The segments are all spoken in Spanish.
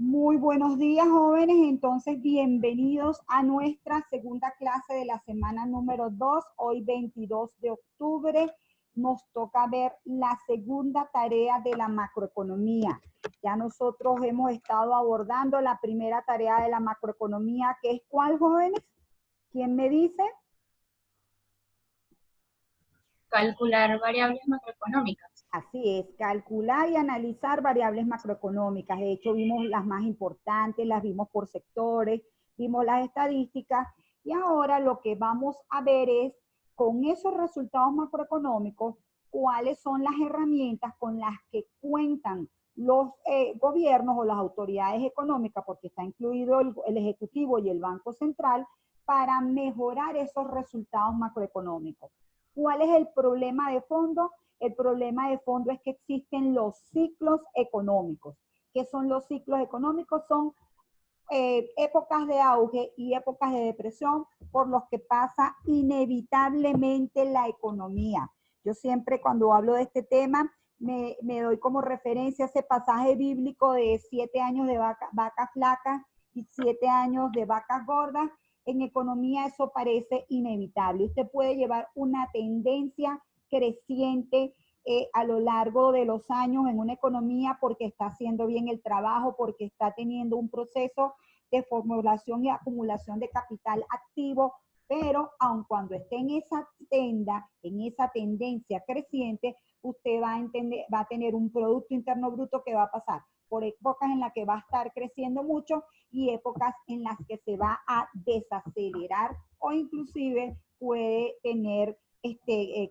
Muy buenos días, jóvenes. Entonces, bienvenidos a nuestra segunda clase de la semana número 2. Hoy, 22 de octubre, nos toca ver la segunda tarea de la macroeconomía. Ya nosotros hemos estado abordando la primera tarea de la macroeconomía, que es ¿cuál, jóvenes? ¿Quién me dice? Calcular variables macroeconómicas. Así es, calcular y analizar variables macroeconómicas. De hecho, vimos las más importantes, las vimos por sectores, vimos las estadísticas y ahora lo que vamos a ver es, con esos resultados macroeconómicos, cuáles son las herramientas con las que cuentan los gobiernos o las autoridades económicas, porque está incluido el Ejecutivo y el Banco Central, para mejorar esos resultados macroeconómicos. ¿Cuál es el problema de fondo? El problema de fondo es que existen los ciclos económicos. ¿Qué son los ciclos económicos? Son épocas de auge y épocas de depresión por los que pasa inevitablemente la economía. Yo siempre cuando hablo de este tema me doy como referencia ese pasaje bíblico de 7 años de vacas flacas y 7 años de vacas gordas. En economía eso parece inevitable. Usted puede llevar una tendencia creciente a lo largo de los años en una economía porque está haciendo bien el trabajo, porque está teniendo un proceso de formulación y acumulación de capital activo, pero aun cuando esté en esa tenda, en esa tendencia creciente, usted va a tener un Producto Interno Bruto que va a pasar por épocas en las que va a estar creciendo mucho y épocas en las que se va a desacelerar o inclusive puede tener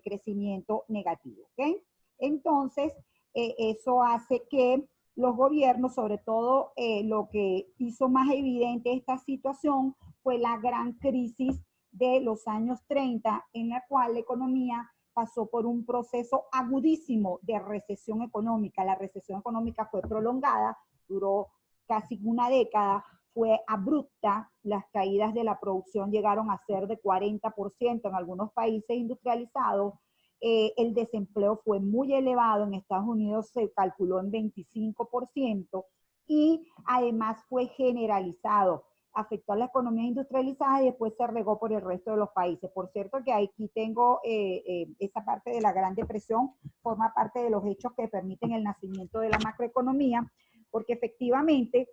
crecimiento negativo. ¿Ok? Entonces, eso hace que los gobiernos, sobre todo lo que hizo más evidente esta situación fue la gran crisis de los años 30, en la cual la economía pasó por un proceso agudísimo de recesión económica. La recesión económica fue prolongada, duró casi una década, fue abrupta, las caídas de la producción llegaron a ser de 40% en algunos países industrializados, el desempleo fue muy elevado, en Estados Unidos se calculó en 25% y además fue generalizado, afectó a la economía industrializada y después se regó por el resto de los países. Por cierto que aquí tengo esa parte de la Gran Depresión, forma parte de los hechos que permiten el nacimiento de la macroeconomía, porque efectivamente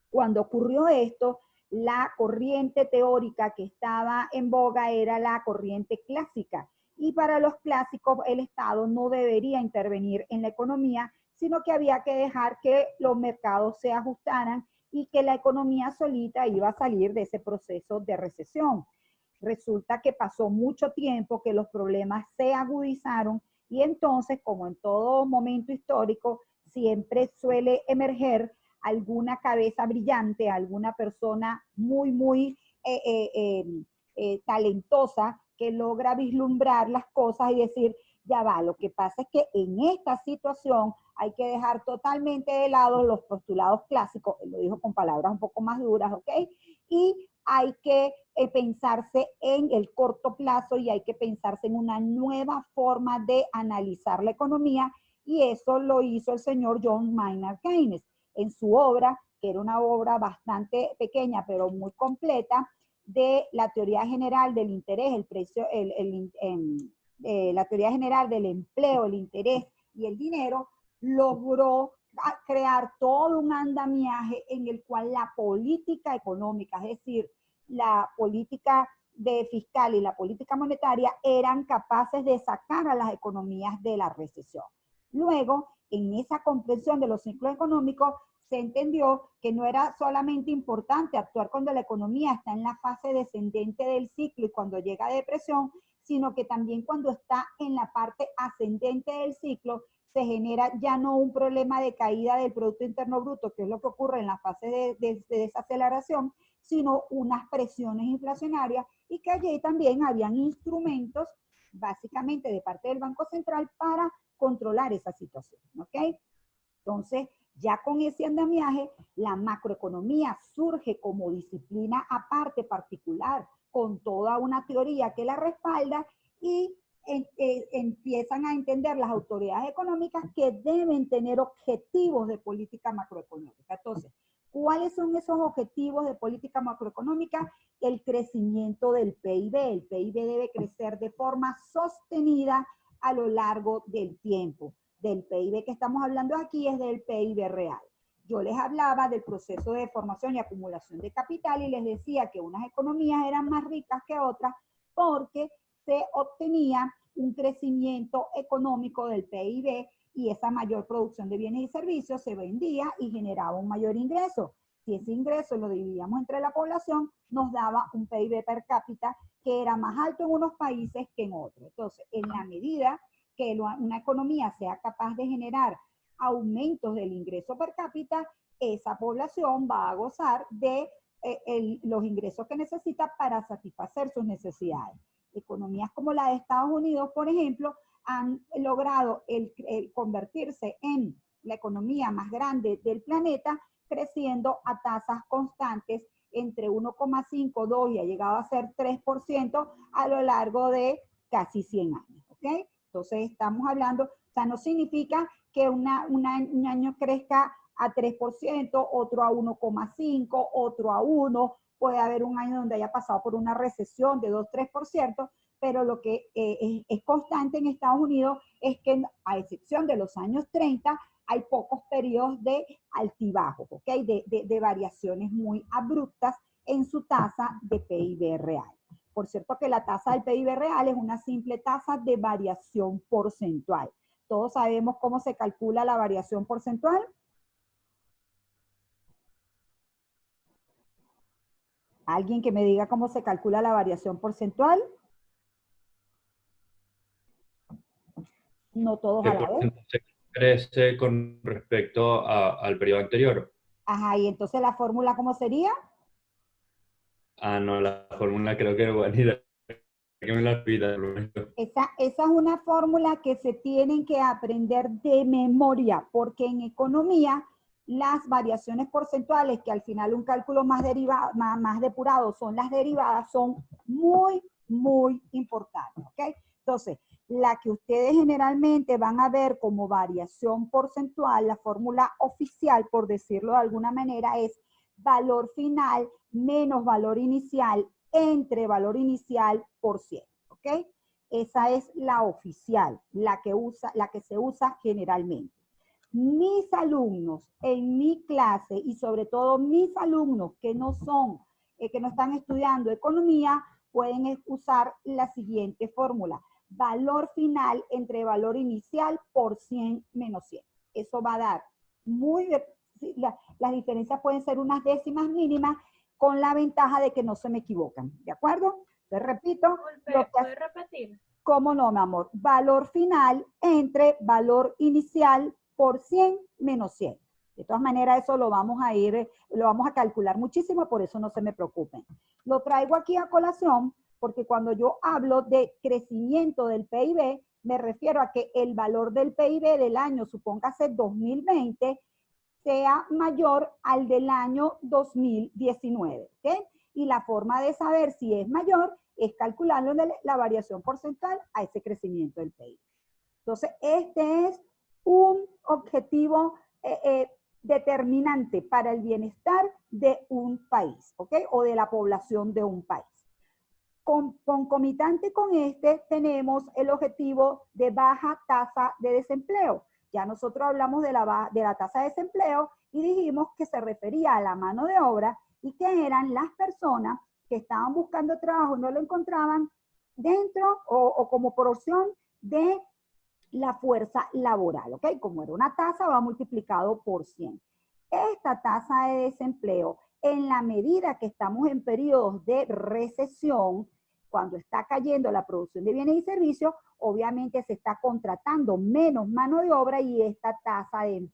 cuando ocurrió esto, la corriente teórica que estaba en boga era la corriente clásica. Y para los clásicos, el Estado no debería intervenir en la economía, sino que había que dejar que los mercados se ajustaran y que la economía solita iba a salir de ese proceso de recesión. Resulta que pasó mucho tiempo, que los problemas se agudizaron y entonces, como en todo momento histórico, siempre suele emerger alguna cabeza brillante, alguna persona muy talentosa que logra vislumbrar las cosas y decir, ya va, lo que pasa es que en esta situación hay que dejar totalmente de lado los postulados clásicos, él lo dijo con palabras un poco más duras, ¿ok? Y hay que pensarse en el corto plazo y hay que pensarse en una nueva forma de analizar la economía y eso lo hizo el señor John Maynard Keynes en su obra, que era una obra bastante pequeña pero muy completa, de la teoría general del interés, el precio, la teoría general del empleo, el interés y el dinero, logró crear todo un andamiaje en el cual la política económica, es decir, la política de fiscal y la política monetaria eran capaces de sacar a las economías de la recesión. Luego, en esa comprensión de los ciclos económicos, se entendió que no era solamente importante actuar cuando la economía está en la fase descendente del ciclo y cuando llega a depresión, sino que también cuando está en la parte ascendente del ciclo, se genera ya no un problema de caída del Producto Interno Bruto, que es lo que ocurre en la fase de desaceleración, sino unas presiones inflacionarias y que allí también habían instrumentos, básicamente de parte del Banco Central, para controlar esa situación, ¿ok? Entonces, ya con ese andamiaje, la macroeconomía surge como disciplina aparte particular, con toda una teoría que la respalda y empiezan a entender las autoridades económicas que deben tener objetivos de política macroeconómica. Entonces, ¿Cuáles son esos objetivos de política macroeconómica? El crecimiento del PIB. El PIB debe crecer de forma sostenida a lo largo del tiempo. Del PIB que estamos hablando aquí es del PIB real. Yo les hablaba del proceso de formación y acumulación de capital y les decía que unas economías eran más ricas que otras porque se obtenía un crecimiento económico del PIB y esa mayor producción de bienes y servicios se vendía y generaba un mayor ingreso. Si ese ingreso lo dividíamos entre la población, nos daba un PIB per cápita que era más alto en unos países que en otros. Entonces, en la medida que una economía sea capaz de generar aumentos del ingreso per cápita, esa población va a gozar de los ingresos que necesita para satisfacer sus necesidades. Economías como la de Estados Unidos, por ejemplo, han logrado convertirse en la economía más grande del planeta, creciendo a tasas constantes entre 1,5, 2 y ha llegado a ser 3% a lo largo de casi 100 años. ¿Ok? Entonces estamos hablando, o sea, no significa que un año crezca a 3%, otro a 1,5, otro a 1, puede haber un año donde haya pasado por una recesión de 2-3%, pero lo que es constante en Estados Unidos es que, a excepción de los años 30, hay pocos periodos de altibajos, ¿ok? De variaciones muy abruptas en su tasa de PIB real. Por cierto que la tasa del PIB real es una simple tasa de variación porcentual. Todos sabemos cómo se calcula la variación porcentual. ¿Alguien que me diga cómo se calcula la variación porcentual? No todos ¿Qué a la vez. porcentaje crece con respecto al periodo anterior? Ajá, y entonces la fórmula, ¿cómo sería? Ah, no, la fórmula creo que no, ni la que me la pida. Esa es una fórmula que se tienen que aprender de memoria, porque en economía las variaciones porcentuales, que al final un cálculo más depurado son las derivadas, son muy, muy importantes. ¿Ok? Entonces, la que ustedes generalmente van a ver como variación porcentual, la fórmula oficial, por decirlo de alguna manera, es valor final menos valor inicial entre valor inicial por 100. ¿Ok? Esa es la oficial, la que se usa generalmente. Mis alumnos en mi clase y sobre todo mis alumnos que no están estudiando economía, pueden usar la siguiente fórmula. Valor final entre valor inicial por 100 menos 100. Eso va a dar las diferencias pueden ser unas décimas mínimas con la ventaja de que no se me equivocan. ¿De acuerdo? Entonces, repito. ¿Puedes repetir? ¿Cómo no, mi amor? Valor final entre valor inicial por 100 menos 100. De todas maneras, eso lo vamos a calcular muchísimo, por eso no se me preocupen. Lo traigo aquí a colación porque cuando yo hablo de crecimiento del PIB, me refiero a que el valor del PIB del año, supóngase 2020, sea mayor al del año 2019. ¿Ok? Y la forma de saber si es mayor es calculando la variación porcentual a ese crecimiento del PIB. Entonces, este es un objetivo determinante para el bienestar de un país, ¿ok? O de la población de un país. Concomitante con este, tenemos el objetivo de baja tasa de desempleo. Ya nosotros hablamos de la tasa de desempleo y dijimos que se refería a la mano de obra y que eran las personas que estaban buscando trabajo y no lo encontraban dentro o como porción de la fuerza laboral, ¿ok? Como era una tasa, va multiplicado por 100. Esta tasa de desempleo, en la medida que estamos en periodos de recesión, cuando está cayendo la producción de bienes y servicios, obviamente se está contratando menos mano de obra y esta tasa de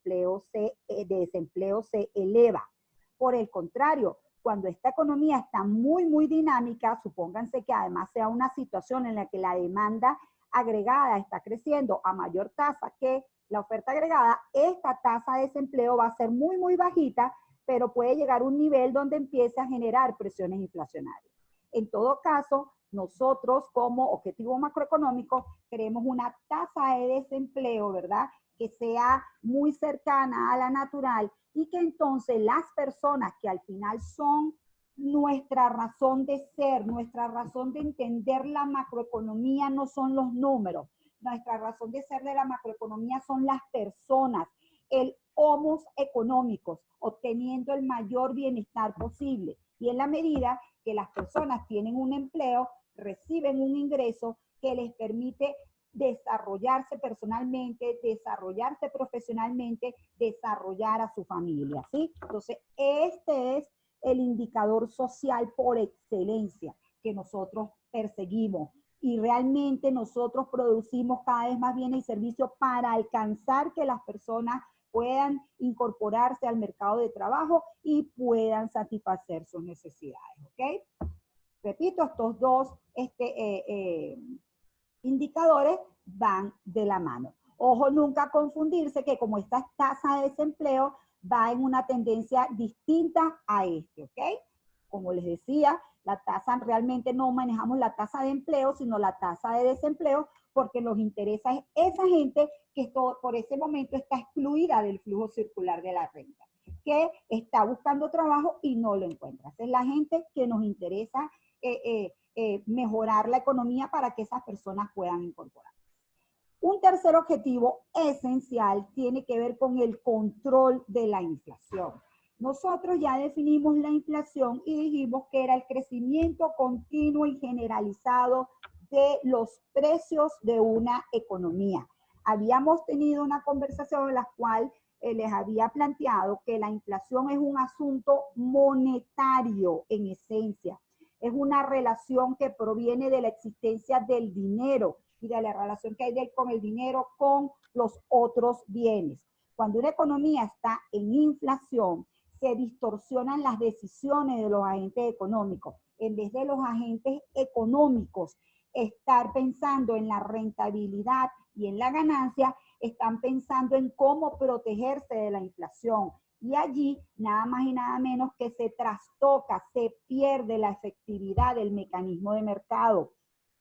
desempleo se eleva. Por el contrario, cuando esta economía está muy, muy dinámica, supónganse que además sea una situación en la que la demanda agregada está creciendo a mayor tasa que la oferta agregada, esta tasa de desempleo va a ser muy, muy bajita, pero puede llegar a un nivel donde empiece a generar presiones inflacionarias. En todo caso, nosotros como objetivo macroeconómico queremos una tasa de desempleo, ¿verdad?, que sea muy cercana a la natural y que entonces las personas que al final son nuestra razón de ser, nuestra razón de entender la macroeconomía no son los números, nuestra razón de ser de la macroeconomía son las personas, el homos económicos, obteniendo el mayor bienestar posible. Y en la medida que las personas tienen un empleo, reciben un ingreso que les permite desarrollarse personalmente, desarrollarse profesionalmente, desarrollar a su familia, ¿sí? Entonces, este es el indicador social por excelencia que nosotros perseguimos. Y realmente nosotros producimos cada vez más bienes y servicios para alcanzar que las personas puedan incorporarse al mercado de trabajo y puedan satisfacer sus necesidades, ¿ok? Repito, estos dos indicadores van de la mano. Ojo, nunca confundirse que como esta tasa de desempleo va en una tendencia distinta a este, ¿ok? Como les decía, la tasa, realmente no manejamos la tasa de empleo, sino la tasa de desempleo, porque nos interesa esa gente que por ese momento está excluida del flujo circular de la renta, que está buscando trabajo y no lo encuentra. Esa es la gente que nos interesa mejorar la economía para que esas personas puedan incorporar. Un tercer objetivo esencial tiene que ver con el control de la inflación. Nosotros ya definimos la inflación y dijimos que era el crecimiento continuo y generalizado de los precios de una economía. Habíamos tenido una conversación en la cual les había planteado que la inflación es un asunto monetario en esencia. Es una relación que proviene de la existencia del dinero y de la relación que hay con el dinero con los otros bienes. Cuando una economía está en inflación, se distorsionan las decisiones de los agentes económicos. En vez de los agentes económicos estar pensando en la rentabilidad y en la ganancia, están pensando en cómo protegerse de la inflación. Y allí, nada más y nada menos que se trastoca, se pierde la efectividad del mecanismo de mercado.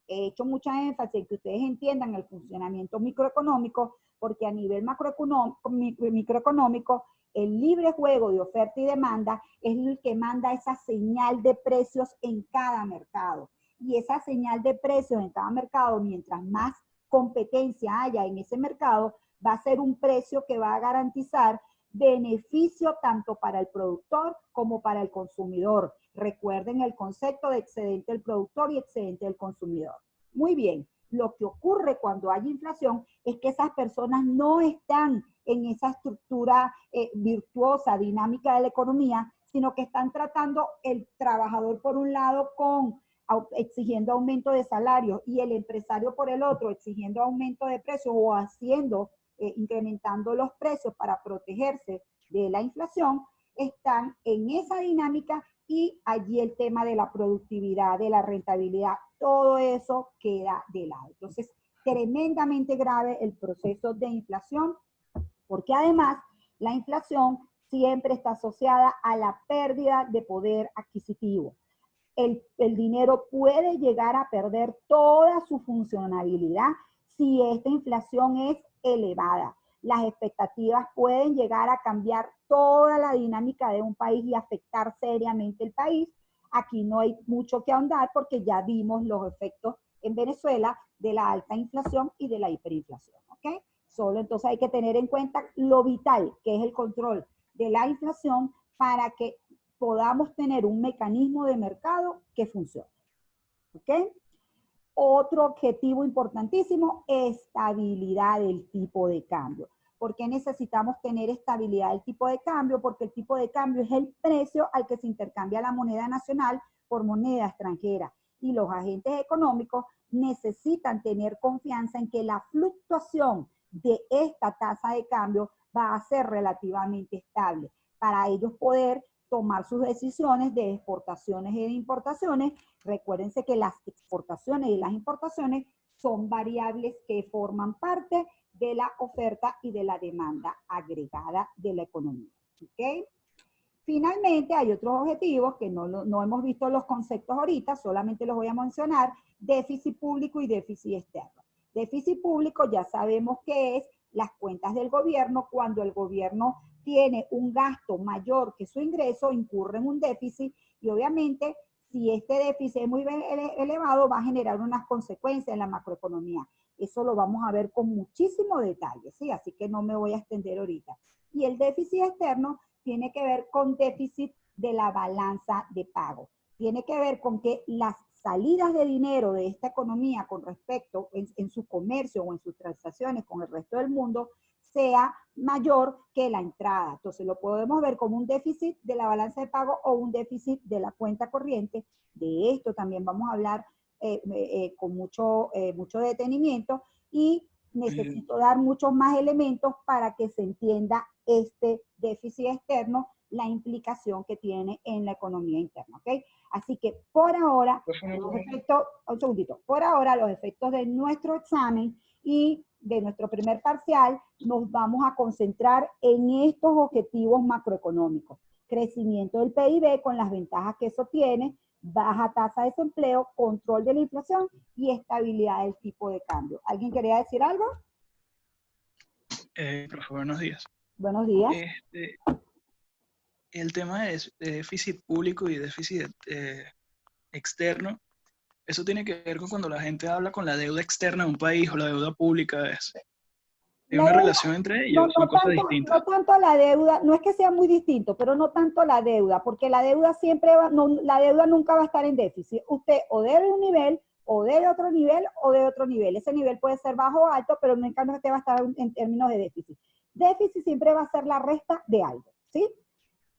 He hecho mucha énfasis en que ustedes entiendan el funcionamiento microeconómico, porque a nivel microeconómico, el libre juego de oferta y demanda es el que manda esa señal de precios en cada mercado. Y esa señal de precios en cada mercado, mientras más competencia haya en ese mercado, va a ser un precio que va a garantizar beneficio tanto para el productor como para el consumidor. Recuerden el concepto de excedente del productor y excedente del consumidor. Muy bien, lo que ocurre cuando hay inflación es que esas personas no están en esa estructura virtuosa, dinámica de la economía, sino que están tratando el trabajador por un lado exigiendo aumento de salarios y el empresario por el otro exigiendo aumento de precios o incrementando los precios para protegerse de la inflación, están en esa dinámica y allí el tema de la productividad, de la rentabilidad, todo eso queda de lado. Entonces, tremendamente grave el proceso de inflación, porque además la inflación siempre está asociada a la pérdida de poder adquisitivo. El dinero puede llegar a perder toda su funcionalidad si esta inflación es elevada. Las expectativas pueden llegar a cambiar toda la dinámica de un país y afectar seriamente el país. Aquí no hay mucho que ahondar porque ya vimos los efectos en Venezuela de la alta inflación y de la hiperinflación, ¿ok? Solo entonces hay que tener en cuenta lo vital que es el control de la inflación para que podamos tener un mecanismo de mercado que funcione, ¿ok? Otro objetivo importantísimo, estabilidad del tipo de cambio. ¿Por qué necesitamos tener estabilidad del tipo de cambio? Porque el tipo de cambio es el precio al que se intercambia la moneda nacional por moneda extranjera. Y los agentes económicos necesitan tener confianza en que la fluctuación de esta tasa de cambio va a ser relativamente estable para ellos poder tomar sus decisiones de exportaciones y de importaciones. Recuérdense que las exportaciones y las importaciones son variables que forman parte de la oferta y de la demanda agregada de la economía. ¿Okay? Finalmente, hay otros objetivos que no hemos visto los conceptos ahorita, solamente los voy a mencionar: déficit público y déficit externo. Déficit público ya sabemos que es las cuentas del gobierno. Cuando el gobierno tiene un gasto mayor que su ingreso, incurre en un déficit y obviamente si este déficit es muy elevado va a generar unas consecuencias en la macroeconomía. Eso lo vamos a ver con muchísimo detalle, ¿sí? Así que no me voy a extender ahorita. Y el déficit externo tiene que ver con déficit de la balanza de pago. Tiene que ver con que las salidas de dinero de esta economía con respecto en su comercio o en sus transacciones con el resto del mundo sea mayor que la entrada. Entonces lo podemos ver como un déficit de la balanza de pago o un déficit de la cuenta corriente. De esto también vamos a hablar con mucho detenimiento y necesito dar muchos más elementos para que se entienda este déficit externo, la implicación que tiene en la economía interna, ¿ok? Así que por ahora, un segundito, por ahora los efectos de nuestro examen y de nuestro primer parcial nos vamos a concentrar en estos objetivos macroeconómicos. Crecimiento del PIB con las ventajas que eso tiene, baja tasa de desempleo, control de la inflación y estabilidad del tipo de cambio. ¿Alguien quería decir algo? Profe, buenos días. Buenos días. El tema de déficit público y déficit externo, eso tiene que ver con cuando la gente habla con la deuda externa de un país o la deuda pública. ¿Hay una relación entre ellos? ¿Son cosas distintas? No tanto la deuda, no es que sea muy distinto, pero no tanto la deuda, porque la deuda siempre va, la deuda nunca va a estar en déficit. Usted o debe un nivel, o debe otro nivel, o de otro nivel. Ese nivel puede ser bajo o alto, pero nunca no va a estar en términos de déficit. Déficit siempre va a ser la resta de algo, ¿sí?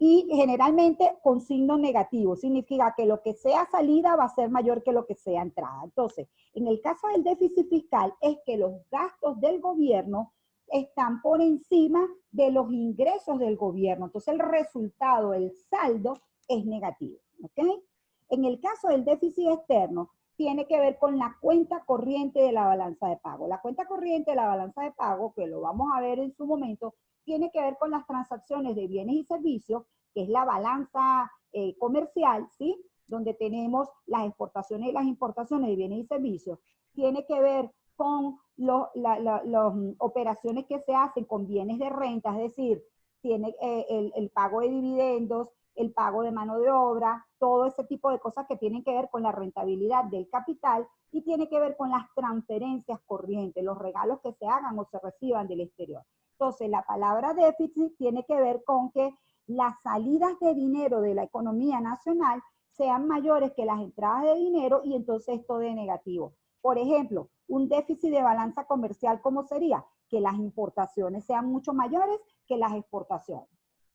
Y generalmente con signo negativo, significa que lo que sea salida va a ser mayor que lo que sea entrada. Entonces, en el caso del déficit fiscal es que los gastos del gobierno están por encima de los ingresos del gobierno. Entonces, el resultado, el saldo, es negativo, ¿ok? En el caso del déficit externo, tiene que ver con la cuenta corriente de la balanza de pago. La cuenta corriente de la balanza de pago, que lo vamos a ver en su momento, tiene que ver con las transacciones de bienes y servicios, que es la balanza comercial, ¿sí? Donde tenemos las exportaciones y las importaciones de bienes y servicios. Tiene que ver con las operaciones que se hacen con bienes de renta, es decir, tiene el pago de dividendos, el pago de mano de obra, todo ese tipo de cosas que tienen que ver con la rentabilidad del capital y tiene que ver con las transferencias corrientes, los regalos que se hagan o se reciban del exterior. Entonces, la palabra déficit tiene que ver con que las salidas de dinero de la economía nacional sean mayores que las entradas de dinero y entonces esto de negativo. Por ejemplo, un déficit de balanza comercial, ¿cómo sería? Que las importaciones sean mucho mayores que las exportaciones,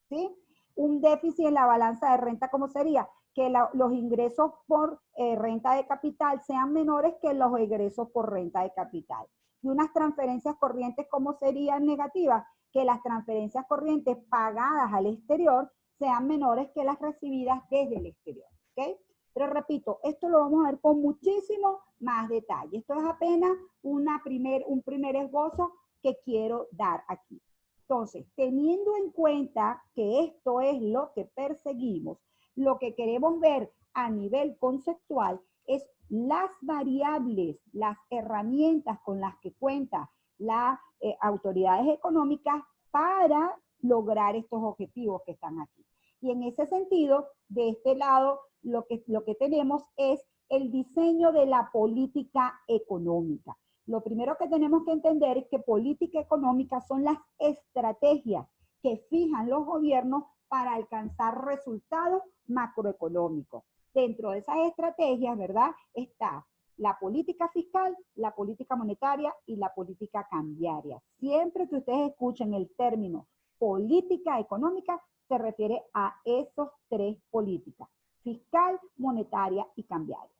¿sí? Un déficit en la balanza de renta, ¿cómo sería? Que los ingresos por renta de capital sean menores que los ingresos por renta de capital. Y unas transferencias corrientes, ¿cómo serían negativas? Que las transferencias corrientes pagadas al exterior sean menores que las recibidas desde el exterior, ¿ok? Pero repito, esto lo vamos a ver con muchísimo más detalle. Esto es apenas un primer esbozo que quiero dar aquí. Entonces, teniendo en cuenta que esto es lo que perseguimos, lo que queremos ver a nivel conceptual es las variables, las herramientas con las que cuentan las autoridades económicas para lograr estos objetivos que están aquí. Y en ese sentido, de este lado, lo que tenemos es el diseño de la política económica. Lo primero que tenemos que entender es que política económica son las estrategias que fijan los gobiernos para alcanzar resultados macroeconómicos. Dentro de esas estrategias, ¿verdad?, está la política fiscal, la política monetaria y la política cambiaria. Siempre que ustedes escuchen el término política económica, se refiere a esos tres políticas: fiscal, monetaria y cambiaria.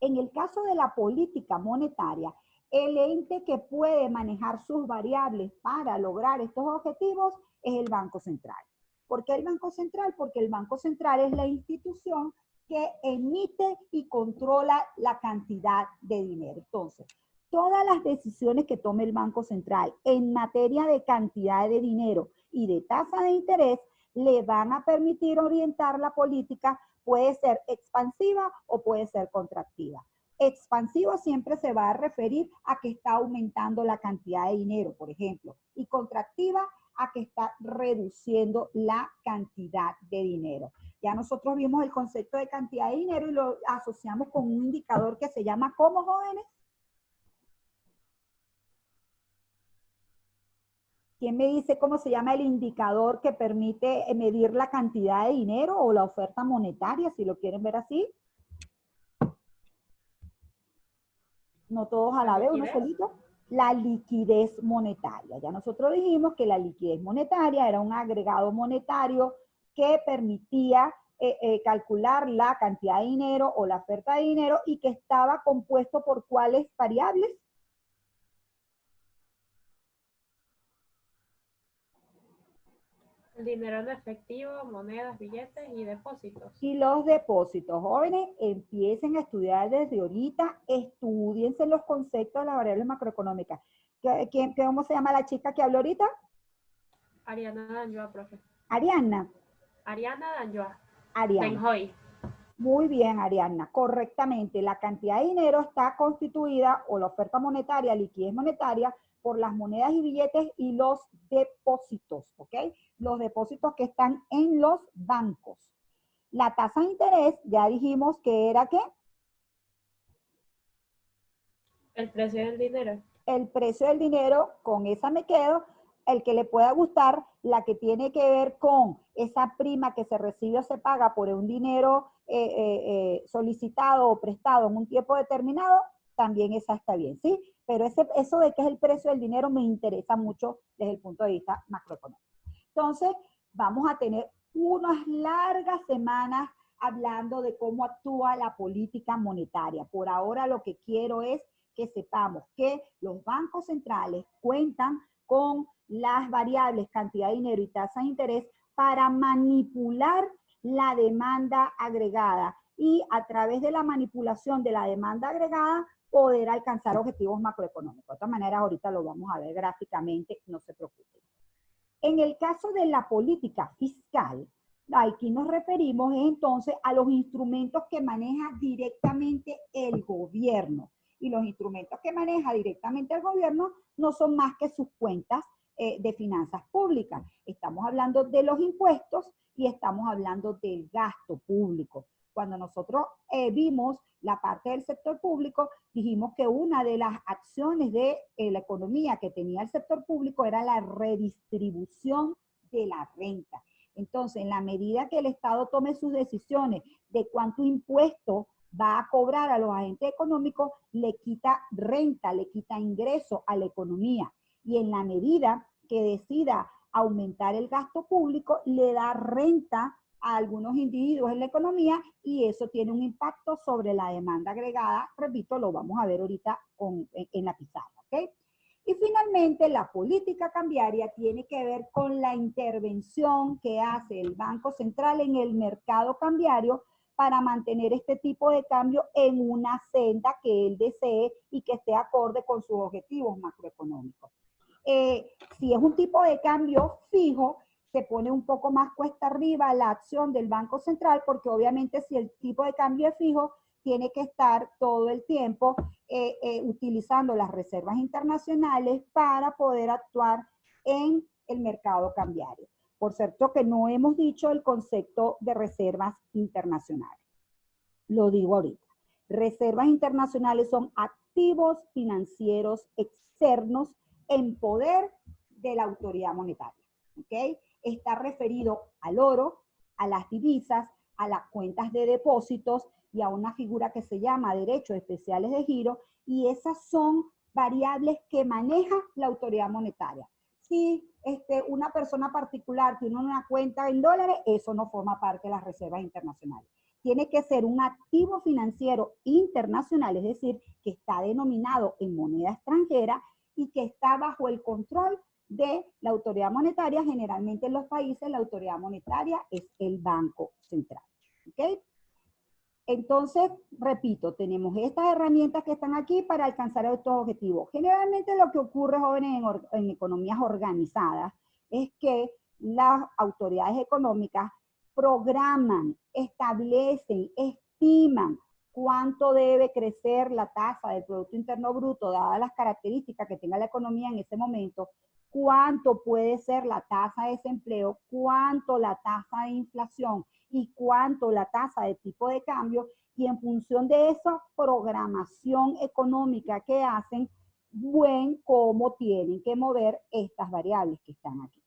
En el caso de la política monetaria, el ente que puede manejar sus variables para lograr estos objetivos es el Banco Central. ¿Por qué el Banco Central? Porque el Banco Central es la institución que emite y controla la cantidad de dinero. Entonces, todas las decisiones que tome el Banco Central en materia de cantidad de dinero y de tasa de interés le van a permitir orientar la política, puede ser expansiva o puede ser contractiva. expansivo siempre se va a referir a que está aumentando la cantidad de dinero, por ejemplo, y contractiva a que está reduciendo la cantidad de dinero. Ya nosotros vimos el concepto de cantidad de dinero y lo asociamos con un indicador que se llama ¿cómo, jóvenes? ¿Quién me dice cómo se llama el indicador que permite medir la cantidad de dinero o la oferta monetaria, si lo quieren ver así? No todos a la vez, uno solito. La liquidez monetaria. Ya nosotros dijimos que la liquidez monetaria era un agregado monetario que permitía calcular la cantidad de dinero o la oferta de dinero y que estaba compuesto por ¿cuáles variables? El dinero en efectivo, monedas, billetes y depósitos. Y los depósitos. Jóvenes, empiecen a estudiar desde ahorita, estudiense los conceptos de las variables macroeconómicas. ¿Cómo se llama la chica que habló ahorita? Ariana Danjoa, profe. Ariana. Ariana Danjoa. Ariana. Denjoy. Muy bien, Ariana, correctamente. La cantidad de dinero está constituida, o la oferta monetaria, liquidez monetaria, por las monedas y billetes y los depósitos, ¿ok? Los depósitos que están en los bancos. La tasa de interés, ya dijimos que era ¿qué? El precio del dinero. El precio del dinero, con esa me quedo. El que le pueda gustar, la que tiene que ver con esa prima que se recibe o se paga por un dinero solicitado o prestado en un tiempo determinado, también esa está bien, ¿sí? Pero eso de qué es el precio del dinero me interesa mucho desde el punto de vista macroeconómico. Entonces, vamos a tener unas largas semanas hablando de cómo actúa la política monetaria. Por ahora lo que quiero es que sepamos que los bancos centrales cuentan con las variables cantidad de dinero y tasa de interés para manipular la demanda agregada y a través de la manipulación de la demanda agregada poder alcanzar objetivos macroeconómicos. De todas maneras, ahorita lo vamos a ver gráficamente, no se preocupen. En el caso de la política fiscal, aquí nos referimos entonces a los instrumentos que maneja directamente el gobierno. Y los instrumentos que maneja directamente el gobierno no son más que sus cuentas de finanzas públicas. Estamos hablando de los impuestos y estamos hablando del gasto público. Cuando nosotros vimos la parte del sector público, dijimos que una de las acciones de la economía que tenía el sector público era la redistribución de la renta. Entonces, en la medida que el Estado tome sus decisiones de cuánto impuesto va a cobrar a los agentes económicos, le quita renta, le quita ingreso a la economía. Y en la medida que decida aumentar el gasto público, le da renta a algunos individuos en la economía y eso tiene un impacto sobre la demanda agregada. Repito, lo vamos a ver ahorita en la pizarra, ¿ok? Y finalmente, la política cambiaria tiene que ver con la intervención que hace el Banco Central en el mercado cambiario para mantener este tipo de cambio en una senda que él desee y que esté acorde con sus objetivos macroeconómicos. Si es un tipo de cambio fijo, se pone un poco más cuesta arriba la acción del Banco Central, porque obviamente si el tipo de cambio es fijo, tiene que estar todo el tiempo utilizando las reservas internacionales para poder actuar en el mercado cambiario. Por cierto que no hemos dicho el concepto de reservas internacionales. Lo digo ahorita. Reservas internacionales son activos financieros externos en poder de la autoridad monetaria. ¿Ok? Está referido al oro, a las divisas, a las cuentas de depósitos y a una figura que se llama derechos especiales de giro, y esas son variables que maneja la autoridad monetaria. Si una persona particular tiene una cuenta en dólares, eso no forma parte de las reservas internacionales. Tiene que ser un activo financiero internacional, es decir, que está denominado en moneda extranjera y que está bajo el control de la autoridad monetaria. Generalmente en los países la autoridad monetaria es el Banco Central. ¿Ok? Entonces, repito, tenemos estas herramientas que están aquí para alcanzar estos objetivos. Generalmente lo que ocurre, jóvenes, en economías organizadas es que las autoridades económicas programan, establecen, estiman cuánto debe crecer la tasa del Producto Interno Bruto, dadas las características que tenga la economía en ese momento, cuánto puede ser la tasa de desempleo, cuánto la tasa de inflación y cuánto la tasa de tipo de cambio, y en función de esa programación económica que hacen, ven cómo tienen que mover estas variables que están aquí.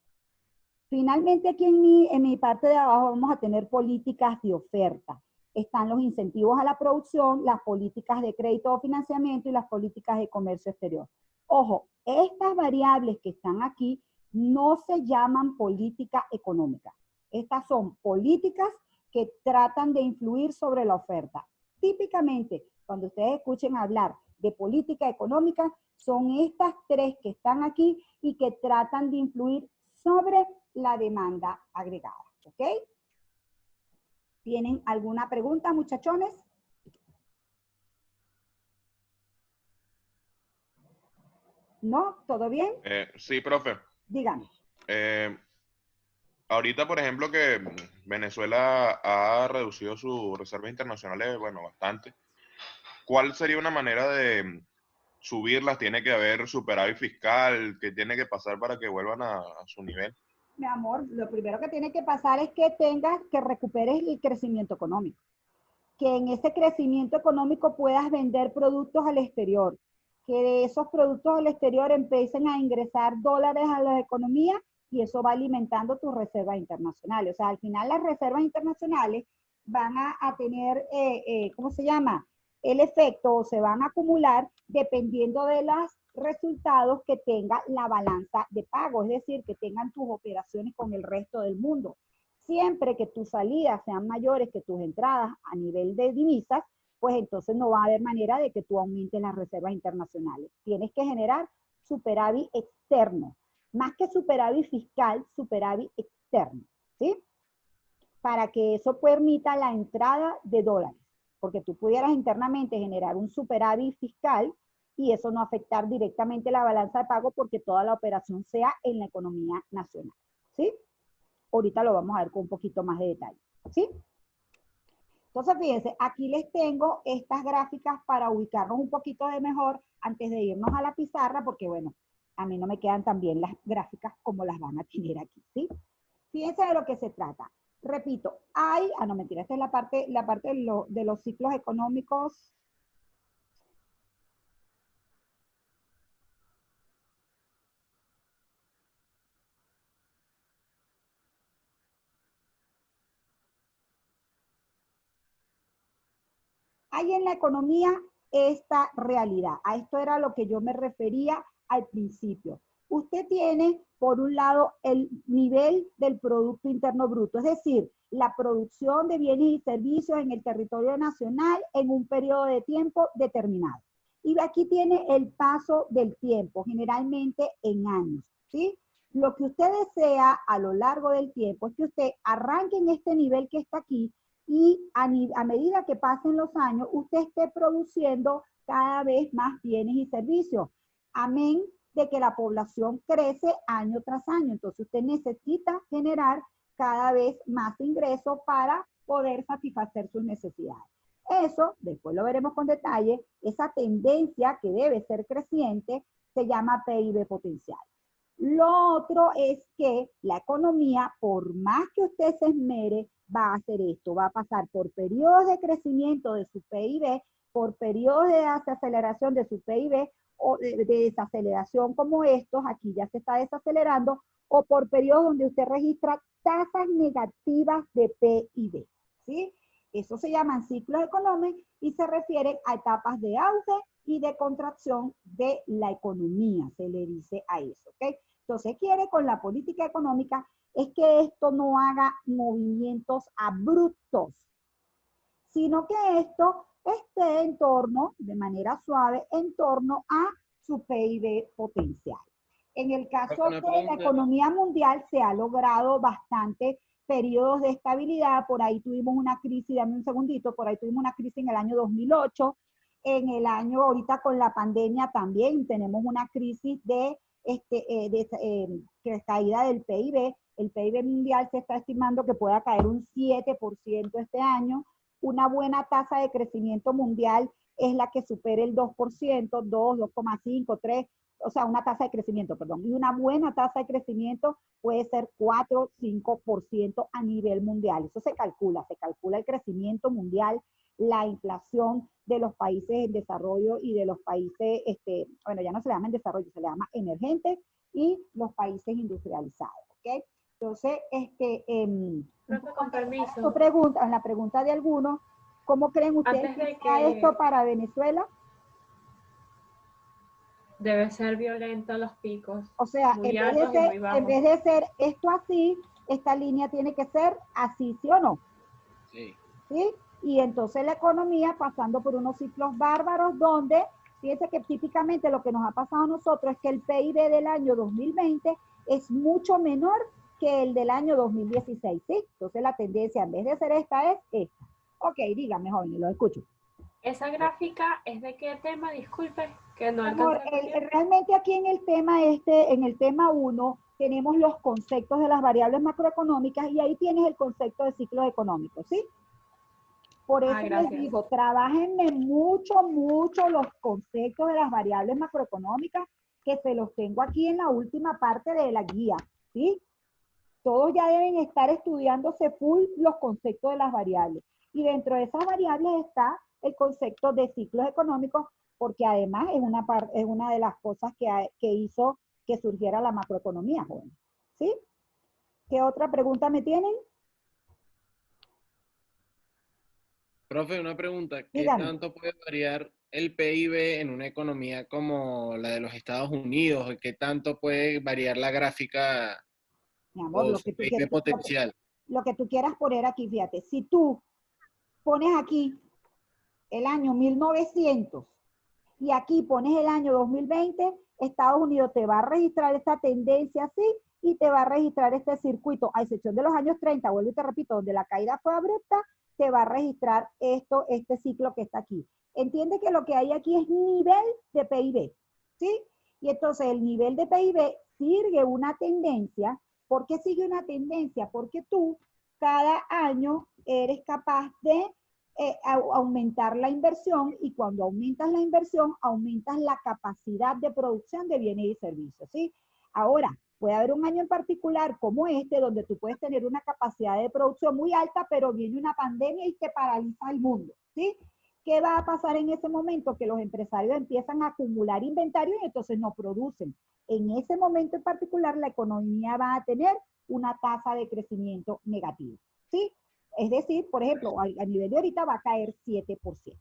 Finalmente, aquí en mi parte de abajo vamos a tener políticas de oferta. Están los incentivos a la producción, las políticas de crédito o financiamiento y las políticas de comercio exterior. Ojo, estas variables que están aquí no se llaman política económica. Estas son políticas que tratan de influir sobre la oferta. Típicamente, cuando ustedes escuchen hablar de política económica, son estas tres que están aquí y que tratan de influir sobre la demanda agregada. ¿Ok? ¿Tienen alguna pregunta, muchachones? ¿No? ¿Todo bien? Sí, profe. Dígame. Ahorita, por ejemplo, que Venezuela ha reducido sus reservas internacionales, bueno, bastante. ¿Cuál sería una manera de subirlas? ¿Tiene que haber superávit fiscal? ¿Qué tiene que pasar para que vuelvan a su nivel? Mi amor, lo primero que tiene que pasar es que recuperes el crecimiento económico. Que en ese crecimiento económico puedas vender productos al exterior. Que de esos productos al exterior empiecen a ingresar dólares a la economía y eso va alimentando tus reservas internacionales. O sea, al final las reservas internacionales van a tener, ¿cómo se llama? El efecto, o se van a acumular dependiendo de los resultados que tenga la balanza de pago, es decir, que tengan tus operaciones con el resto del mundo. Siempre que tus salidas sean mayores que tus entradas a nivel de divisas, pues entonces no va a haber manera de que tú aumentes las reservas internacionales. Tienes que generar superávit externo. Más que superávit fiscal, superávit externo, ¿sí? Para que eso permita la entrada de dólares. Porque tú pudieras internamente generar un superávit fiscal y eso no afectar directamente la balanza de pago porque toda la operación sea en la economía nacional, ¿sí? Ahorita lo vamos a ver con un poquito más de detalle, ¿sí? Entonces, fíjense, aquí les tengo estas gráficas para ubicarnos un poquito de mejor antes de irnos a la pizarra, porque bueno, a mí no me quedan tan bien las gráficas como las van a tener aquí, ¿sí? Fíjense de lo que se trata. Repito, no mentira, esta es la parte de los ciclos económicos. Hay en la economía esta realidad. A esto era lo que yo me refería al principio. Usted tiene, por un lado, el nivel del Producto Interno Bruto, es decir, la producción de bienes y servicios en el territorio nacional en un periodo de tiempo determinado. Y aquí tiene el paso del tiempo, generalmente en años, ¿sí? Lo que usted desea a lo largo del tiempo es que usted arranque en este nivel que está aquí y a medida que pasen los años, usted esté produciendo cada vez más bienes y servicios. Amén de que la población crece año tras año. Entonces usted necesita generar cada vez más ingresos para poder satisfacer sus necesidades. Eso, después lo veremos con detalle, esa tendencia que debe ser creciente se llama PIB potencial. Lo otro es que la economía, por más que usted se esmere, va a hacer esto, va a pasar por periodos de crecimiento de su PIB, por periodos de desaceleración de su PIB, o de desaceleración como estos, aquí ya se está desacelerando, o por periodos donde usted registra tasas negativas de PIB, ¿sí? Eso se llaman ciclos económicos y se refiere a etapas de auge y de contracción de la economía, se le dice a eso, ¿ok? Entonces, quiere con la política económica es que esto no haga movimientos abruptos, sino que esto esté en torno, de manera suave, en torno a su PIB potencial. En el caso de la economía mundial se ha logrado bastante periodos de estabilidad. Por ahí tuvimos una crisis, dame un segundito, por ahí tuvimos una crisis en el año 2008. En el año ahorita con la pandemia también tenemos una crisis de caída del PIB. El PIB mundial se está estimando que pueda caer un 7% este año. una buena tasa de crecimiento mundial es la que supere el 2%, 2, 2,5, 3, o sea, una tasa de crecimiento, perdón. Y una buena tasa de crecimiento puede ser 4, 5% a nivel mundial. Eso se calcula el crecimiento mundial, la inflación de los países en desarrollo y de los países, bueno, ya no se le llama en desarrollo, se le llama emergentes y los países industrializados, ¿ok? Entonces, Profe, con permiso. en la pregunta de algunos, ¿cómo creen ustedes Antes de que sea que- esto para Venezuela? Debe ser violento los picos. O sea, Muy en altos y muy bajos. vez de ser esto así, esta línea tiene que ser así, ¿sí o no? Sí. ¿Sí? Y entonces la economía pasando por unos ciclos bárbaros donde, fíjense que típicamente lo que nos ha pasado a nosotros es que el PIB del año 2020 es mucho menor que el del año 2016, ¿sí? Entonces la tendencia en vez de ser esta es esta. Ok, dígame, jóvenes, lo escucho. ¿Esa gráfica es de qué tema? Disculpe, que no Amor, alcancé a copiar. realmente aquí en el tema 1, tenemos los conceptos de las variables macroeconómicas y ahí tienes el concepto de ciclos económicos, ¿sí? Por eso les Gracias. digo, trabájenme mucho los conceptos de las variables macroeconómicas, que se los tengo aquí en la última parte de la guía, ¿sí? Todos ya deben estar estudiándose full los conceptos de las variables. Y dentro de esas variables está el concepto de ciclos económicos, porque además es una de las cosas que hizo que surgiera la macroeconomía, joven. ¿Sí? ¿Qué otra pregunta me tienen? Profe, una pregunta. ¿Qué Dígame. tanto puede variar el PIB en una economía como la de los Estados Unidos? ¿Qué tanto puede variar la gráfica Mi amor, o su PIB potencial? lo que tú quieras poner aquí, fíjate. Si tú pones aquí el año 1900 y aquí pones el año 2020, Estados Unidos te va a registrar esta tendencia así y te va a registrar este circuito, a excepción de los años 30, vuelvo y te repito, donde la caída fue abrupta, te va a registrar este ciclo que está aquí. Entiende que lo que hay aquí es nivel de PIB, ¿sí? Y entonces el nivel de PIB sigue una tendencia. ¿Por qué sigue una tendencia? Porque tú cada año eres capaz de aumentar la inversión y cuando aumentas la inversión, aumentas la capacidad de producción de bienes y servicios, ¿sí? Ahora, puede haber un año en particular como este, donde tú puedes tener una capacidad de producción muy alta, pero viene una pandemia y te paraliza el mundo, ¿sí? ¿Qué va a pasar en ese momento? Que los empresarios empiezan a acumular inventario y entonces no producen. En ese momento en particular, la economía va a tener una tasa de crecimiento negativa, ¿sí? Es decir, por ejemplo, a nivel de ahorita va a caer 7%.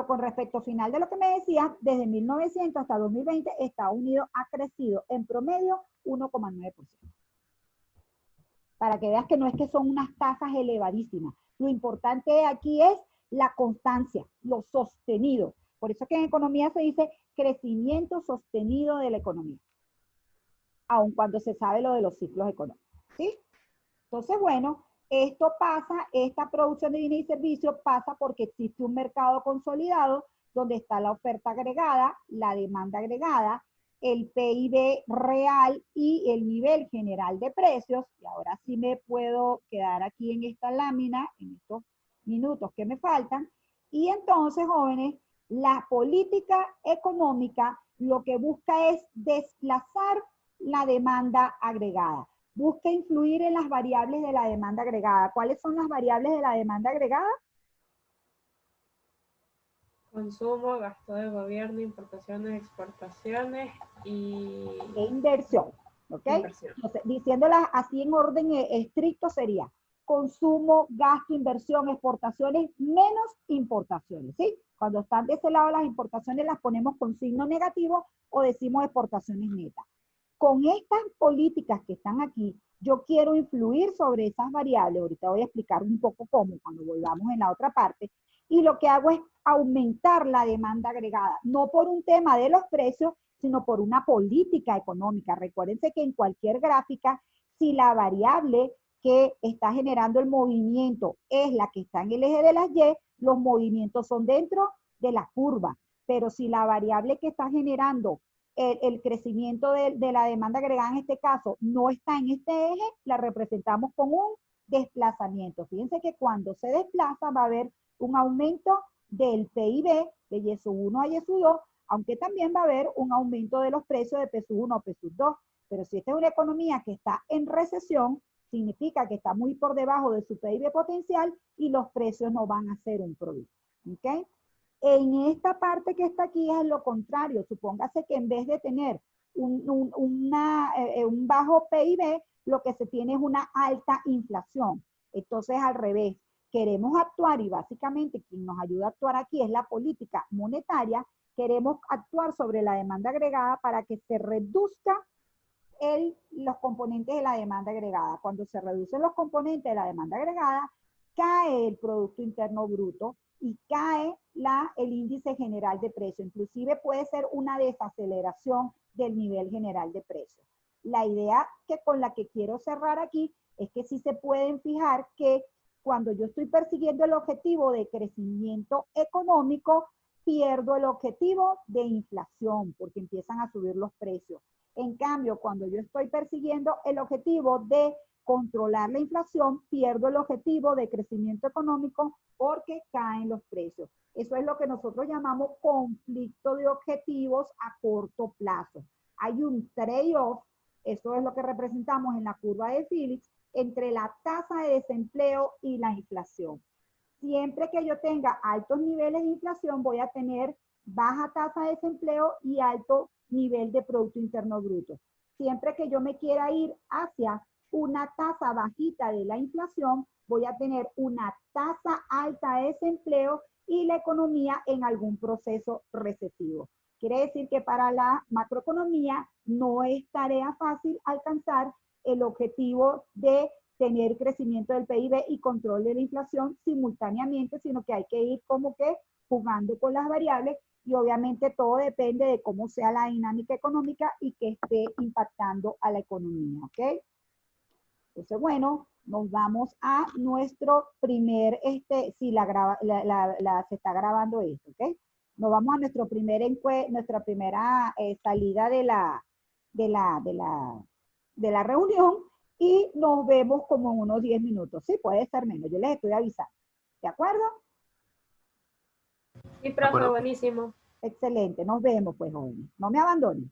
Con respecto final de lo que me decía, desde 1900 hasta 2020, Estados Unidos ha crecido en promedio 1,9%. Para que veas que no es que son unas tasas elevadísimas. Lo importante aquí es la constancia, lo sostenido. Por eso es que en economía se dice crecimiento sostenido de la economía, aun cuando se sabe lo de los ciclos económicos, ¿sí? Entonces, bueno, esto pasa, esta producción de bienes y servicios pasa porque existe un mercado consolidado donde está la oferta agregada, la demanda agregada, el PIB real y el nivel general de precios. Y ahora sí me puedo quedar aquí en esta lámina, en estos minutos que me faltan. Y entonces, jóvenes, la política económica lo que busca es desplazar la demanda agregada. Busca influir en las variables de la demanda agregada. ¿Cuáles son las variables de la demanda agregada? Consumo, gasto de gobierno, importaciones, exportaciones y E inversión. ¿Ok? inversión. Entonces, diciéndolas así en orden estricto sería consumo, gasto, inversión, exportaciones, menos importaciones, ¿sí? Cuando están de ese lado las importaciones las ponemos con signo negativo o decimos exportaciones netas. Con estas políticas que están aquí, yo quiero influir sobre esas variables. Ahorita voy a explicar un poco cómo cuando volvamos en la otra parte. Y lo que hago es aumentar la demanda agregada, no por un tema de los precios, sino por una política económica. Recuérdense que en cualquier gráfica, si la variable que está generando el movimiento es la que está en el eje de las Y, los movimientos son dentro de la curva. Pero si la variable que está generando el crecimiento de la demanda agregada en este caso no está en este eje, la representamos con un desplazamiento. Fíjense que cuando se desplaza va a haber un aumento del PIB de Y1 a Y2, aunque también va a haber un aumento de los precios de P1 a P2. Pero si esta es una economía que está en recesión, significa que está muy por debajo de su PIB potencial y los precios no van a ser un problema. ¿Ok? En esta parte que está aquí es lo contrario. Supóngase que en vez de tener un bajo PIB, lo que se tiene es una alta inflación. Entonces, al revés, queremos actuar y básicamente quien nos ayuda a actuar aquí es la política monetaria. Queremos actuar sobre la demanda agregada para que se reduzca los componentes de la demanda agregada. Cuando se reducen los componentes de la demanda agregada, cae el Producto Interno Bruto y cae el índice general de precios. Inclusive puede ser una desaceleración del nivel general de precios. La idea con la que quiero cerrar aquí es que sí se pueden fijar que cuando yo estoy persiguiendo el objetivo de crecimiento económico, pierdo el objetivo de inflación porque empiezan a subir los precios. En cambio, cuando yo estoy persiguiendo el objetivo de controlar la inflación, pierdo el objetivo de crecimiento económico porque caen los precios. Eso es lo que nosotros llamamos conflicto de objetivos a corto plazo. Hay un trade-off, eso es lo que representamos en la curva de Phillips, entre la tasa de desempleo y la inflación. Siempre que yo tenga altos niveles de inflación, voy a tener baja tasa de desempleo y alto nivel de Producto Interno Bruto. Siempre que yo me quiera ir hacia una tasa bajita de la inflación, voy a tener una tasa alta de desempleo y la economía en algún proceso recesivo. Quiere decir que para la macroeconomía no es tarea fácil alcanzar el objetivo de tener crecimiento del PIB y control de la inflación simultáneamente, sino que hay que ir como que jugando con las variables y obviamente todo depende de cómo sea la dinámica económica y que esté impactando a la economía, ¿ok? Entonces, bueno, nos vamos a nuestro primer, si se está grabando esto, ¿ok? Nos vamos a nuestra primera salida de la reunión y nos vemos como en unos 10 minutos. Sí, puede ser menos, yo les estoy avisando. ¿De acuerdo? Sí, profe, buenísimo. Excelente, nos vemos pues, jóvenes. No me abandonen.